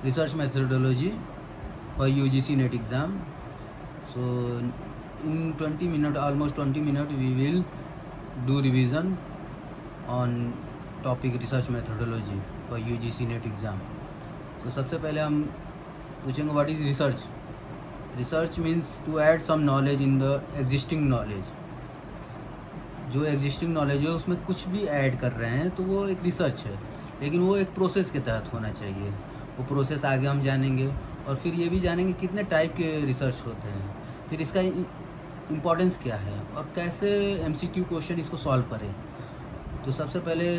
research methodology for UGC NET exam. So in 20 minutes, almost 20 minutes, we will do revision on topic research methodology for UGC NET exam. So सबसे पहले हम पूछेंगे what is research. Research means to add some knowledge in the existing knowledge. जो existing knowledge है उसमें कुछ भी add कर रहे हैं तो वो एक रिसर्च है, लेकिन वो एक प्रोसेस के तहत होना चाहिए. वो प्रोसेस आगे हम जानेंगे और फिर ये भी जानेंगे कितने टाइप के रिसर्च होते हैं, फिर इसका इम्पोर्टेंस क्या है और कैसे MCQ क्वेश्चन इसको सॉल्व करें. तो सबसे पहले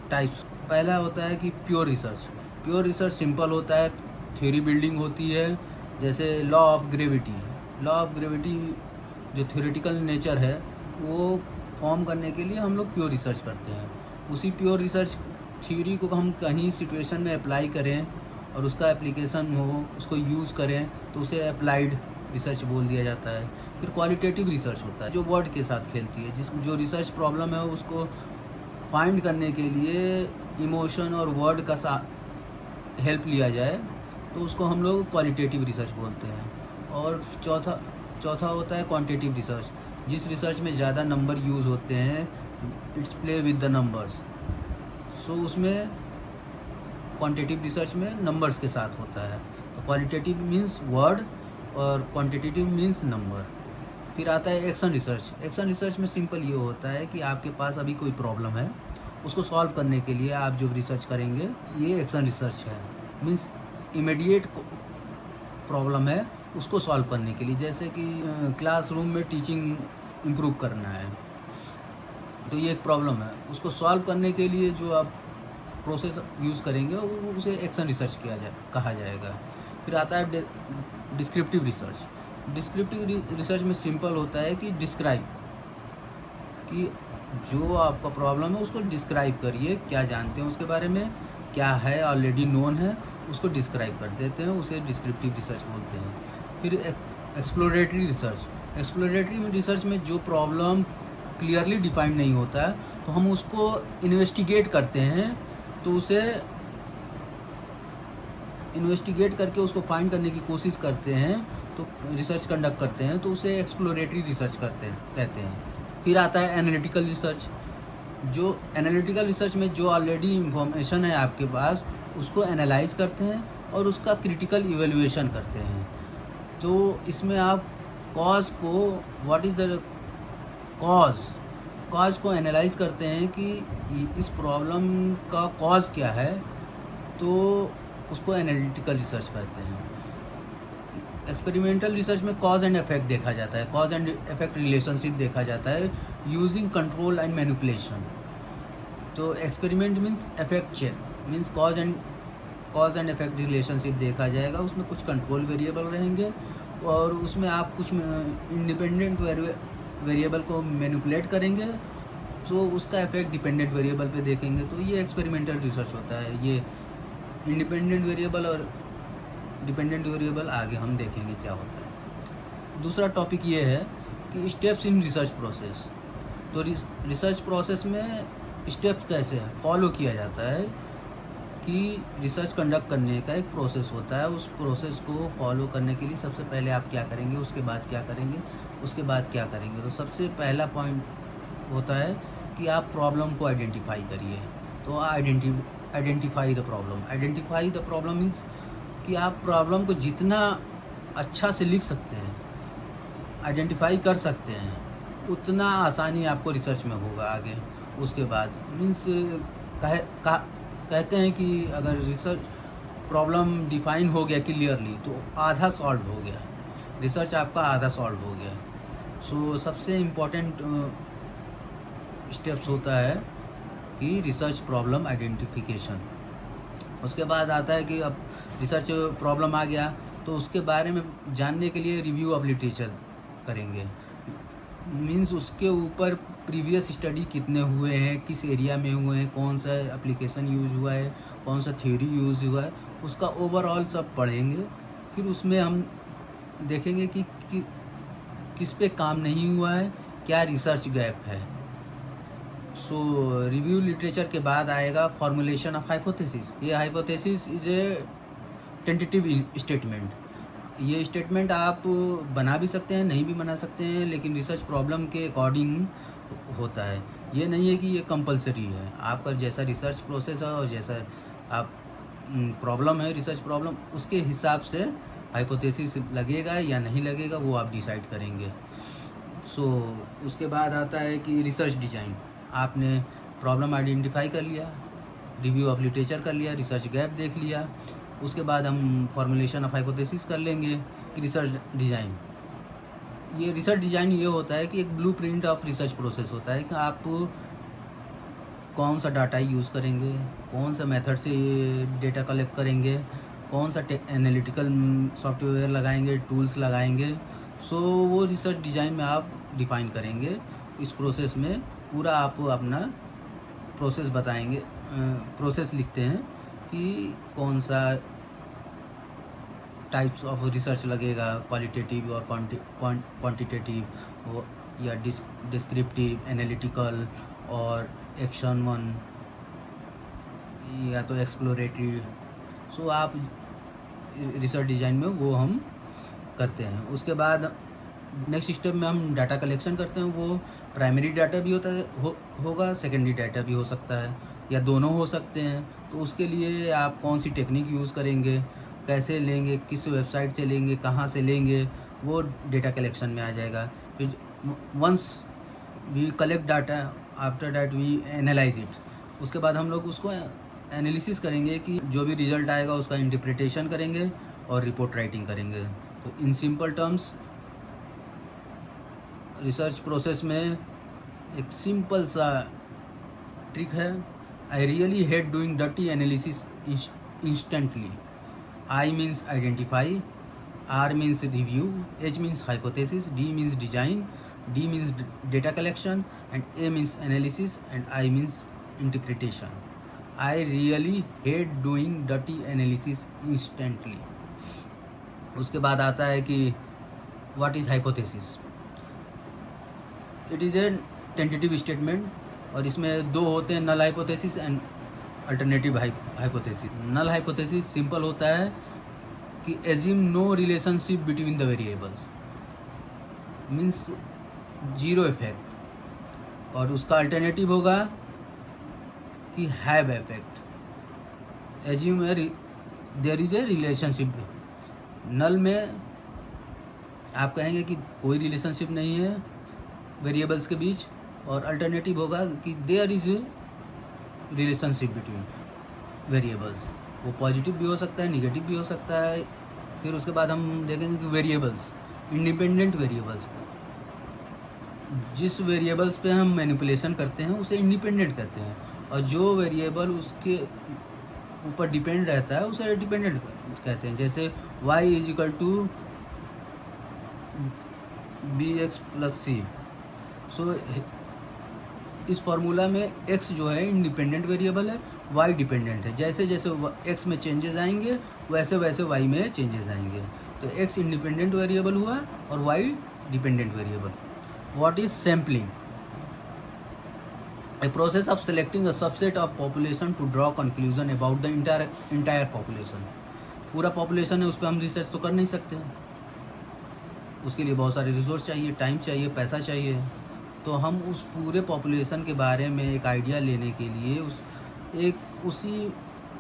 टाइप्स, पहला होता है कि pure research. Pure research simple होता है, थ्योरी बिल्डिंग होती है. जैसे law of gravity. Law of gravity जो थ्योरेटिकल नेचर है वो फॉर्म करने के लिए हम लोग प्योर रिसर्च करते हैं. उसी प्योर रिसर्च थ्योरी को हम कहीं सिचुएशन में अप्लाई करें और उसका एप्लीकेशन हो, उसको यूज़ करें तो उसे अप्लाइड रिसर्च बोल दिया जाता है. फिर क्वालिटेटिव रिसर्च होता है जो वर्ड के साथ खेलती है, जो रिसर्च प्रॉब्लम है उसको फाइंड करने के लिए इमोशन और वर्ड का हेल्प लिया जाए तो उसको हम लोग क्वालिटेटिव रिसर्च बोलते हैं. और चौथा होता है क्वांटिटेटिव रिसर्च. जिस रिसर्च में ज़्यादा नंबर यूज़ होते हैं, it's play with the numbers. So उसमें क्वांटिटेटिव रिसर्च में नंबर्स के साथ होता है. तो क्वालिटेटिव मीन्स वर्ड और क्वांटिटेटिव मीन्स नंबर. फिर आता है एक्शन रिसर्च. एक्शन रिसर्च में सिंपल ये होता है कि आपके पास अभी कोई प्रॉब्लम है, उसको सॉल्व करने के लिए आप जो रिसर्च करेंगे ये एक्शन रिसर्च है. मीन्स इमीडिएट प्रॉब्लम है उसको सॉल्व करने के लिए. जैसे कि क्लासरूम में टीचिंग इम्प्रूव करना है तो ये एक प्रॉब्लम है, उसको सॉल्व करने के लिए जो आप प्रोसेस यूज़ करेंगे वो उसे एक्शन रिसर्च कहा जाएगा. फिर आता है डिस्क्रिप्टिव रिसर्च. डिस्क्रिप्टिव रिसर्च में सिंपल होता है कि डिस्क्राइब, कि जो आपका प्रॉब्लम है उसको डिस्क्राइब करिए, क्या जानते हैं उसके बारे में, क्या है ऑलरेडी नोन है उसको डिस्क्राइब कर देते हैं, उसे डिस्क्रिप्टिव रिसर्च बोलते हैं. फिर एक्सप्लोरेटरी रिसर्च. एक्सप्लोरेटरी रिसर्च में जो प्रॉब्लम क्लियरली डिफाइंड नहीं होता है तो हम उसको इन्वेस्टिगेट करते हैं, तो उसे इन्वेस्टिगेट करके उसको फाइंड करने की कोशिश करते हैं, तो रिसर्च कंडक्ट करते हैं, तो उसे एक्सप्लोरेटरी रिसर्च कहते हैं. फिर आता है एनालिटिकल रिसर्च. जो एनालिटिकल रिसर्च में जो ऑलरेडी इंफॉर्मेशन है आपके पास उसको एनालाइज करते हैं और उसका क्रिटिकल इवैल्यूएशन करते हैं. तो इसमें आप कॉज को, व्हाट इज़ द कॉज को एनालाइज करते हैं कि इस प्रॉब्लम का कॉज क्या है, तो उसको एनालिटिकल रिसर्च कहते हैं. एक्सपेरिमेंटल रिसर्च में कॉज एंड इफेक्ट देखा जाता है, कॉज एंड इफेक्ट रिलेशनशिप देखा जाता है यूजिंग कंट्रोल एंड मैनिपुलेशन. तो experiment means effect check, means cause and effect relationship देखा जाएगा. उसमें कुछ कंट्रोल वेरिएबल रहेंगे और उसमें आप कुछ इंडिपेंडेंट वेरिएबल को मैनिपुलेट करेंगे तो उसका इफेक्ट डिपेंडेंट वेरिएबल पे देखेंगे. तो ये एक्सपेरिमेंटल रिसर्च होता है. ये इंडिपेंडेंट वेरिएबल और डिपेंडेंट वेरिएबल आगे हम देखेंगे क्या होता है. दूसरा टॉपिक ये है कि स्टेप्स इन रिसर्च प्रोसेस. तो रिसर्च प्रोसेस में स्टेप्स कैसे फॉलो किया जाता है कि रिसर्च कंडक्ट करने का एक प्रोसेस होता है. उस प्रोसेस को फॉलो करने के लिए सबसे पहले आप क्या करेंगे, उसके बाद क्या करेंगे, उसके बाद क्या करेंगे. तो सबसे पहला पॉइंट होता है कि आप प्रॉब्लम को आइडेंटिफाई करिए. तो identify the problem. Identify the problem means कि आप प्रॉब्लम को जितना अच्छा से लिख सकते हैं, आइडेंटिफाई कर सकते हैं, उतना आसानी आपको रिसर्च में होगा आगे. उसके बाद मीन्स कहते हैं कि अगर रिसर्च प्रॉब्लम डिफाइन हो गया क्लियरली तो आधा सॉल्व हो गया, रिसर्च आपका आधा सॉल्व हो गया. सो सबसे इम्पोर्टेंट स्टेप्स होता है कि रिसर्च प्रॉब्लम आइडेंटिफिकेशन. उसके बाद आता है कि अब रिसर्च प्रॉब्लम आ गया तो उसके बारे में जानने के लिए रिव्यू ऑफ लिटरेचर करेंगे. मीन्स उसके ऊपर प्रीवियस स्टडी कितने हुए हैं, किस एरिया में हुए हैं, कौन सा एप्लीकेशन यूज़ हुआ है, कौन सा थ्योरी यूज़ हुआ है, उसका ओवरऑल सब पढ़ेंगे. फिर उसमें हम देखेंगे कि किस पे काम नहीं हुआ है, क्या रिसर्च गैप है. सो रिव्यू लिटरेचर के बाद आएगा फॉर्मुलेशन ऑफ हाइपोथेसिस. ये hypothesis is a tentative statement. ये स्टेटमेंट आप बना भी सकते हैं, नहीं भी बना सकते हैं, लेकिन रिसर्च प्रॉब्लम के अकॉर्डिंग होता है। ये नहीं है कि ये कंपलसरी है। आपका जैसा रिसर्च प्रोसेस है और जैसा आप प्रॉब्लम है, रिसर्च प्रॉब्लम, उसके हिसाब से हाइपोथेसिस लगेगा या नहीं लगेगा वो आप डिसाइड करेंगे। उसके बाद आता है कि रिसर्च डिज़ाइन। आपने प्रॉब्लम आइडेंटिफाई कर लिया, रिव्यू ऑफ लिटरेचर कर लिया, रिसर्च गैप देख लिया, उसके बाद हम फॉर्मुलेशन ऑफ हाइपोथेसिस कर लेंगे। रिसर्च डिज़ाइन, ये रिसर्च डिज़ाइन ये होता है कि एक ब्लूप्रिंट ऑफ रिसर्च प्रोसेस होता है कि आप कौन सा डाटा यूज़ करेंगे, कौन सा मेथड से डेटा कलेक्ट करेंगे, कौन सा एनालिटिकल सॉफ्टवेयर लगाएंगे, टूल्स लगाएंगे। वो रिसर्च डिज़ाइन में आप डिफ़ाइन करेंगे। इस प्रोसेस में पूरा आप अपना प्रोसेस बताएंगे, प्रोसेस लिखते हैं कि कौन सा टाइप्स ऑफ रिसर्च लगेगा, क्वालिटेटिव और क्वांटिटेटिव या डिस्क्रिप्टिव, एनालिटिकल और एक्शन 1 या तो एक्सप्लोरेटरी। आप रिसर्च डिज़ाइन में वो हम करते हैं। उसके बाद नेक्स्ट स्टेप में हम डाटा कलेक्शन करते हैं। वो प्राइमरी डाटा भी होता है, होगा, सेकेंडरी डाटा भी हो सकता है या दोनों हो सकते हैं। तो उसके लिए आप कौन सी टेक्निक यूज़ करेंगे, कैसे लेंगे, किस वेबसाइट से लेंगे, कहाँ से लेंगे, वो डेटा कलेक्शन में आ जाएगा। फिर once we collect data, after that we analyse it. उसके बाद हम लोग उसको एनालिसिस करेंगे कि जो भी रिजल्ट आएगा उसका इंटरप्रिटेशन करेंगे और रिपोर्ट राइटिंग करेंगे। तो in simple terms research process में एक सिंपल सा ट्रिक है। I really hate doing dirty analysis instantly. I means identify, R means review, H means hypothesis, D means design, D means data collection, and A means analysis, and I means interpretation. I really hate doing dirty analysis instantly. उसके बाद आता है कि what is hypothesis? It is a tentative statement और इसमें दो होते हैं, null hypothesis and alternative hypothesis. Null hypothesis simple होता है कि assume no relationship between the variables, means zero effect. और उसका अल्टरनेटिव होगा कि have effect. Assume there is a relationship. Null में आप कहेंगे कि कोई रिलेशनशिप नहीं है वेरिएबल्स के बीच, और अल्टरनेटिव होगा कि there is relationship between variables. वो पॉजिटिव भी हो सकता है, निगेटिव भी हो सकता है। फिर उसके बाद हम देखेंगे कि वेरिएबल्स, इंडिपेंडेंट वेरिएबल्स, जिस वेरिएबल्स पे हम मैनिपुलेशन करते हैं उसे इंडिपेंडेंट कहते हैं, और जो वेरिएबल उसके ऊपर डिपेंड रहता है उसे डिपेंडेंट कहते हैं। जैसे y is equal to bx plus c. इस फार्मूला में x जो है इंडिपेंडेंट वेरिएबल है, y डिपेंडेंट है। जैसे जैसे x में चेंजेस आएंगे वैसे वैसे y में चेंजेस आएंगे। तो x इंडिपेंडेंट वेरिएबल हुआ और y dependent variable. What is sampling? A process of selecting a subset of population to draw conclusion about the entire population। पूरा पॉपुलेशन है, उस पर हम रिसर्च तो कर नहीं सकते हैं, उसके लिए बहुत सारे रिसोर्स चाहिए, टाइम चाहिए, पैसा चाहिए। तो हम उस पूरे पॉपुलेशन के बारे में एक आइडिया लेने के लिए उसी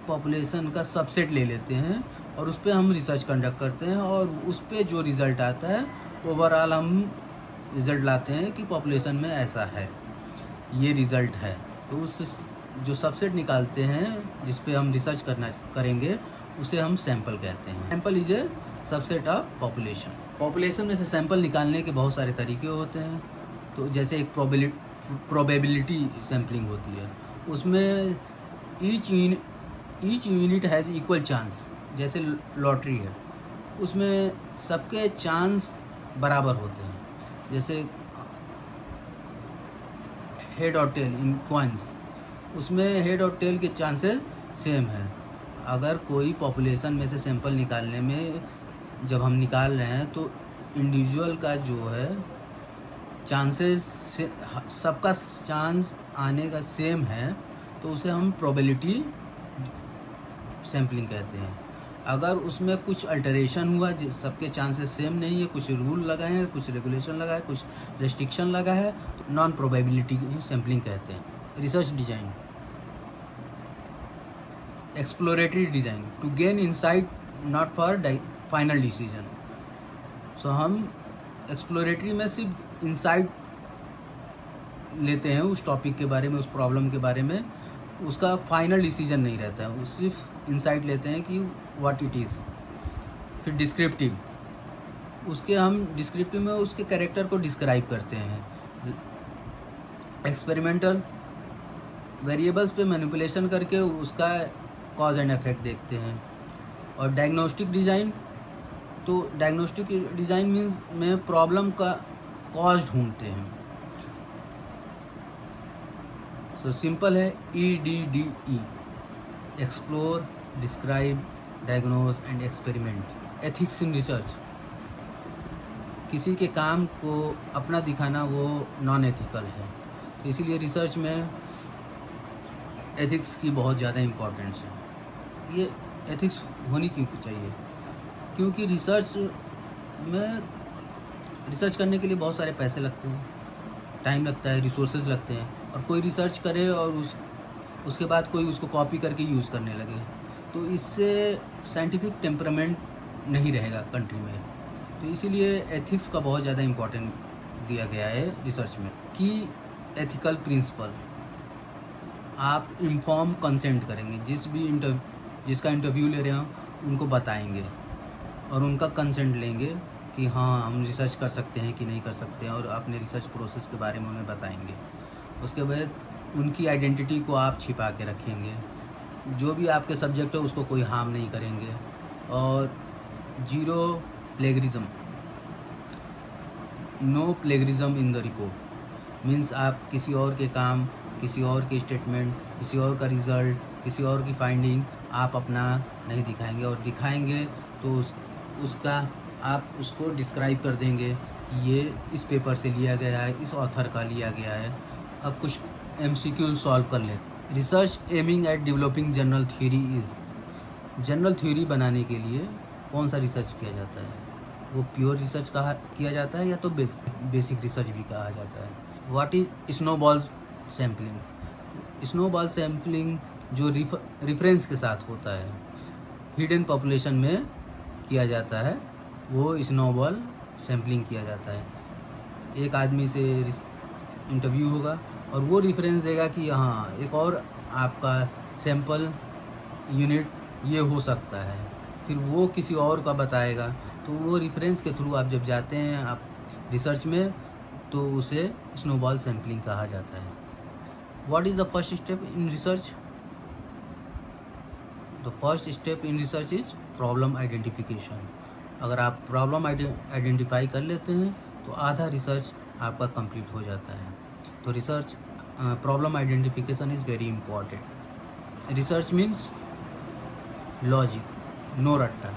पॉपुलेशन का सबसेट ले लेते हैं और उस पर हम रिसर्च कंडक्ट करते हैं, और उस पर जो रिज़ल्ट आता है ओवरऑल हम रिज़ल्ट लाते हैं कि पॉपुलेशन में ऐसा है, ये रिज़ल्ट है। तो उस जो सबसेट निकालते हैं जिस पे हम रिसर्च करेंगे उसे हम सैंपल कहते हैं। Sample is a subset of population. Population में से सैंपल निकालने के बहुत सारे तरीके होते हैं। तो जैसे एक प्रोबेबिलिटी सैम्पलिंग होती है, उसमें each unit has equal chance. जैसे लॉटरी है, उसमें सबके चांस बराबर होते हैं। जैसे हेड और टेल इन कॉइन्स, उसमें हेड और टेल के चांसेस सेम है। अगर कोई पॉपुलेशन में से सैंपल निकालने में जब हम निकाल रहे हैं तो इंडिविजुअल का जो है चांसेस, सबका चांस आने का सेम है, तो उसे हम प्रोबेबिलिटी सैम्पलिंग कहते हैं। अगर उसमें कुछ अल्टरेशन हुआ, सबके चांसेस सेम नहीं है, कुछ रूल लगा है, कुछ रेगुलेशन लगा है, कुछ रेस्ट्रिक्शन लगा है, तो नॉन प्रोबेबिलिटी सैम्पलिंग कहते हैं। Research design, exploratory design to gain insight not for final decision. So हम एक्सप्लोरेटरी में सिर्फ इनसाइट लेते हैं उस टॉपिक के बारे में, उस प्रॉब्लम के बारे में, उसका फाइनल डिसीजन नहीं रहता है, वो सिर्फ इंसाइट लेते हैं कि व्हाट इट इज़। फिर डिस्क्रिप्टिव, उसके हम डिस्क्रिप्टिव में उसके कैरेक्टर को डिस्क्राइब करते हैं। एक्सपेरिमेंटल, वेरिएबल्स पे मैनिपुलेशन करके उसका कॉज एंड इफेक्ट देखते हैं। और डायग्नोस्टिक डिज़ाइन, तो डायग्नोस्टिक डिज़ाइन मीन्स में प्रॉब्लम का कॉज ढूंढते हैं। तो सिंपल है EDDE, explore, describe, diagnose and experiment. Ethics in research, किसी के काम को अपना दिखाना वो नॉन एथिकल है, तो इसीलिए रिसर्च में एथिक्स की बहुत ज़्यादा इम्पोर्टेंस है। ये एथिक्स होनी क्यों चाहिए? क्योंकि रिसर्च में रिसर्च करने के लिए बहुत सारे पैसे लगते हैं, टाइम लगता है, रिसोर्सेज लगते हैं, और कोई रिसर्च करे और उसके बाद कोई उसको कॉपी करके यूज़ करने लगे, तो इससे साइंटिफिक टेम्परामेंट नहीं रहेगा कंट्री में। तो इसीलिए एथिक्स का बहुत ज़्यादा इम्पोर्टेंट दिया गया है रिसर्च में। कि एथिकल प्रिंसिपल, आप इन्फॉर्म कंसेंट करेंगे, जिसका इंटरव्यू ले रहे हो उनको बताएंगे और उनका कंसेंट लेंगे कि हाँ हम रिसर्च कर सकते हैं कि नहीं कर सकते हैं, और अपने रिसर्च प्रोसेस के बारे में उन्हें बताएंगे। उसके बाद उनकी आइडेंटिटी को आप छिपा के रखेंगे, जो भी आपके सब्जेक्ट है उसको कोई हार्म नहीं करेंगे। और zero plagiarism, no plagiarism in the report, means आप किसी और के काम, किसी और के स्टेटमेंट, किसी और का रिज़ल्ट, किसी और की फाइंडिंग आप अपना नहीं दिखाएंगे, और दिखाएंगे तो उसका आप उसको डिस्क्राइब कर देंगे, ये इस पेपर से लिया गया है, इस ऑथर का लिया गया है। अब कुछ MCQ सॉल्व कर लें। Research aiming at developing general theory is, general theory बनाने के लिए कौन सा रिसर्च किया जाता है? वो प्योर रिसर्च किया जाता है या तो बेसिक रिसर्च भी कहा जाता है। What is snowball sampling? Snowball sampling जो रिफरेंस के साथ होता है, हिडन पॉपुलेशन में किया जाता है, वो स्नोबॉल सैम्पलिंग किया जाता है। एक आदमी से इंटरव्यू होगा और वो रेफरेंस देगा कि हाँ एक और आपका सैंपल यूनिट ये हो सकता है, फिर वो किसी और का बताएगा। तो वो रेफरेंस के थ्रू आप जब जाते हैं आप रिसर्च में, तो उसे स्नोबॉल सैम्पलिंग कहा जाता है। What is the first step in research? The first step in research is problem identification. अगर आप प्रॉब्लम आइडेंटिफाई कर लेते हैं तो आधा रिसर्च आपका कंप्लीट हो जाता है। तो research problem identification is very important. Research means logic, no रट्टा।